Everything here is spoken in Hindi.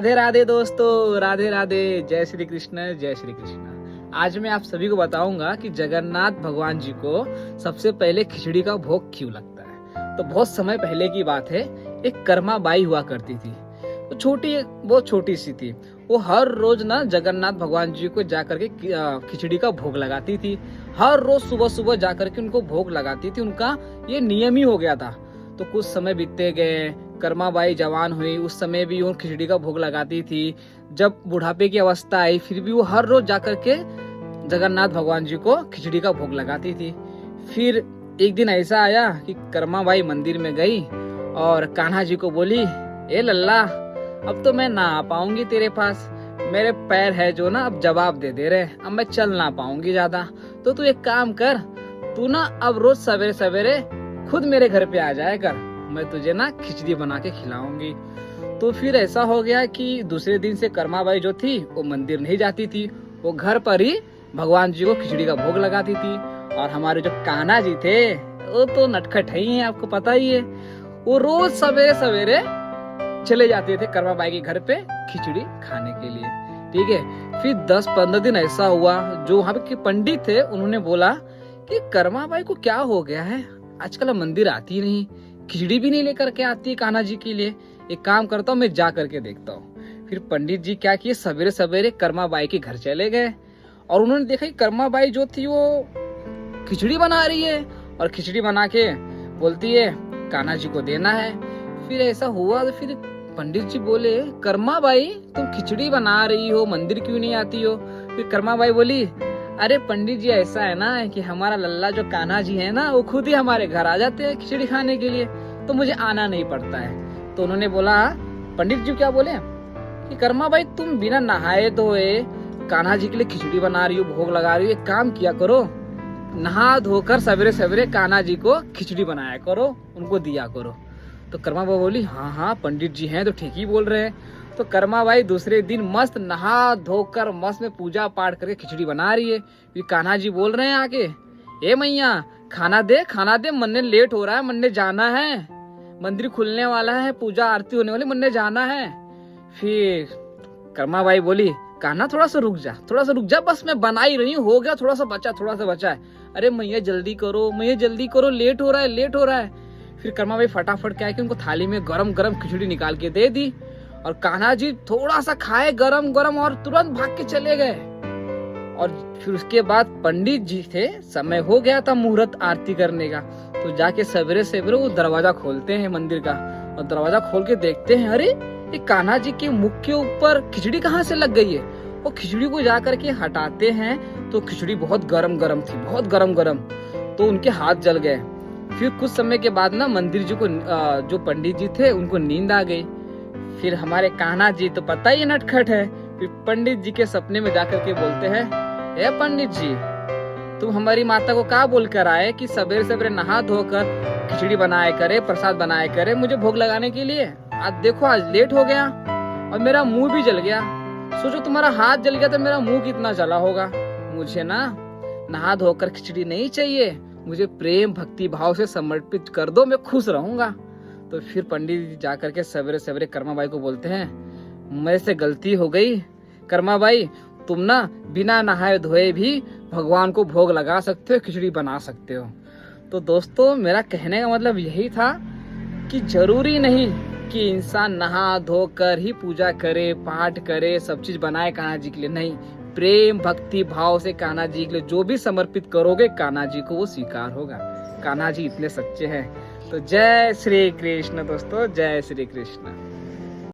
राधे राधे दोस्तों, राधे राधे। जय श्री कृष्ण, जय श्री कृष्ण। आज मैं आप सभी को बताऊंगा कि जगन्नाथ भगवान जी को सबसे पहले खिचड़ी का भोग क्यों लगता है। तो बहुत समय पहले की बात है, एक कर्मा बाई हुआ करती थी। तो बहुत छोटी सी थी। वो हर रोज ना जगन्नाथ भगवान जी को जाकर के खिचड़ी का भोग लगाती थी। हर रोज सुबह सुबह जाकर के उनको भोग लगाती थी। उनका ये नियम ही हो गया था। तो कुछ समय बीतते गए, कर्मा बाई जवान हुई, उस समय भी वो खिचड़ी का भोग लगाती थी। जब बुढ़ापे की अवस्था आई, फिर भी वो हर रोज जाकर के जगन्नाथ भगवान जी को खिचड़ी का भोग लगाती थी। फिर एक दिन ऐसा आया कि कर्मा बाई मंदिर में गई और कान्हा जी को बोली, ए लल्ला, अब तो मैं ना आ पाऊंगी तेरे पास। मेरे पैर है जो ना अब जवाब दे रहे, अब मैं चल ना पाऊंगी ज्यादा। तो तू एक काम कर, तू ना अब रोज सवेरे सवेरे खुद मेरे घर पे आ जाया कर, मैं तुझे ना खिचड़ी बना के खिलाऊंगी। तो फिर ऐसा हो गया कि दूसरे दिन से कर्मा बाई जो थी वो मंदिर नहीं जाती थी, वो घर पर ही भगवान जी को खिचड़ी का भोग लगाती थी। और हमारे जो कान्हा जी थे वो तो नटखट ही है, आपको पता ही है। वो रोज सवेरे सवेरे चले जाते थे कर्मा बाई के घर पे खिचड़ी खाने के लिए। ठीक है। फिर 10-15 दिन ऐसा हुआ, जो वहाँ के पंडित थे उन्होंने बोला कि कर्मा बाई को क्या हो गया है, आजकल मंदिर आती नहीं, खिचड़ी भी नहीं लेकर के आती कान्हा जी के लिए। एक काम करता हूँ, मैं जा करके देखता हूँ। फिर पंडित जी क्या किए, सवेरे सवेरे कर्मा बाई के घर चले गए और उन्होंने देखा कि कर्मा बाई जो थी वो खिचड़ी बना रही है और खिचड़ी बना के बोलती है कान्हा जी को देना है। फिर ऐसा हुआ तो फिर पंडित जी बोले, कर्मा बाई तुम खिचड़ी बना रही हो, मंदिर क्यों नहीं आती हो। फिर कर्मा बाई बोली, अरे पंडित जी ऐसा है ना कि हमारा लल्ला जो कान्हा जी है ना, वो खुद ही हमारे घर आ जाते हैं खिचड़ी खाने के लिए, तो मुझे आना नहीं पड़ता है। तो उन्होंने बोला, पंडित जी क्या बोले कि कर्मा बाई तुम बिना नहाए धोए कान्हा जी के लिए खिचड़ी बना रही हो, भोग लगा रही हो, एक काम किया करो, नहा धोकर सवेरे सवेरे कान्हा जी को खिचड़ी बनाया करो, उनको दिया करो। तो कर्मा बाई बोली, हाँ हाँ पंडित जी हैं तो ठीक ही बोल रहे हैं। तो कर्मा बाई दूसरे दिन मस्त नहा धोकर मस्त में पूजा पाठ करके खिचड़ी बना रही है। फिर कान्हा जी बोल रहे हैं आके, ए मैया खाना दे, मन्ने लेट हो रहा है, मन्ने जाना है, मंदिर खुलने वाला है, पूजा आरती होने वाली, मन्ने जाना है। फिर कर्मा बाई बोली, कान्हा थोड़ा सा रुक जा, बस मैं बना ही रही हूँ, हो गया, थोड़ा सा बचा है। अरे मैया जल्दी करो, लेट हो रहा है। फिर कर्मा बाई फटाफट क्या है कि उनको थाली में गरम गरम खिचड़ी निकाल के दे दी और कान्हा जी थोड़ा सा खाए गरम गरम और तुरंत भाग के चले गए। और फिर उसके बाद पंडित जी थे, समय हो गया था मुहूर्त आरती करने का, तो जाके सवेरे सवेरे वो दरवाजा खोलते हैं मंदिर का और दरवाजा खोल के देखते हैं, अरे ये कान्हा जी के मुख के ऊपर खिचड़ी कहाँ से लग गई है। वो खिचड़ी को जाकर के हटाते हैं तो खिचड़ी बहुत गरम गरम थी, बहुत गरम गरम, तो उनके हाथ जल गए। फिर कुछ समय के बाद ना मंदिर जी को जो पंडित जी थे उनको नींद आ गई। फिर हमारे कान्हा जी तो पता ही नटखट है, फिर पंडित जी के सपने में जाकर के बोलते हैं, ए पंडित जी तुम हमारी माता को क्या बोल कर आए कि सवेरे सवेरे नहा धोकर खिचड़ी बनाए करे, प्रसाद बनाए करे मुझे भोग लगाने के लिए। आज देखो आज लेट हो गया और मेरा मुंह भी जल गया। सोचो तुम्हारा हाथ जल गया तो मेरा मुंह कितना जला होगा। मुझे ना नहा धोकर खिचड़ी नहीं चाहिए, मुझे प्रेम भक्ति भाव से समर्पित कर दो, मैं खुश रहूंगा। तो फिर पंडित जी जाकर के सवेरे सवेरे कर्मा बाई को बोलते हैं, मेरे से गलती हो गई कर्मा बाई, तुम ना बिना नहाए धोए भी भगवान को भोग लगा सकते हो, खिचड़ी बना सकते हो। तो दोस्तों मेरा कहने का मतलब यही था कि जरूरी नहीं कि इंसान नहा धोकर ही पूजा करे, पाठ करे, सब चीज बनाए कान्हा जी के लिए, नहीं, प्रेम भक्ति भाव से कान्हा जी के लिए जो भी समर्पित करोगे कान्हा जी को वो स्वीकार होगा। कान्हा जी इतने सच्चे हैं। तो जय श्री कृष्ण दोस्तों, जय श्री कृष्ण।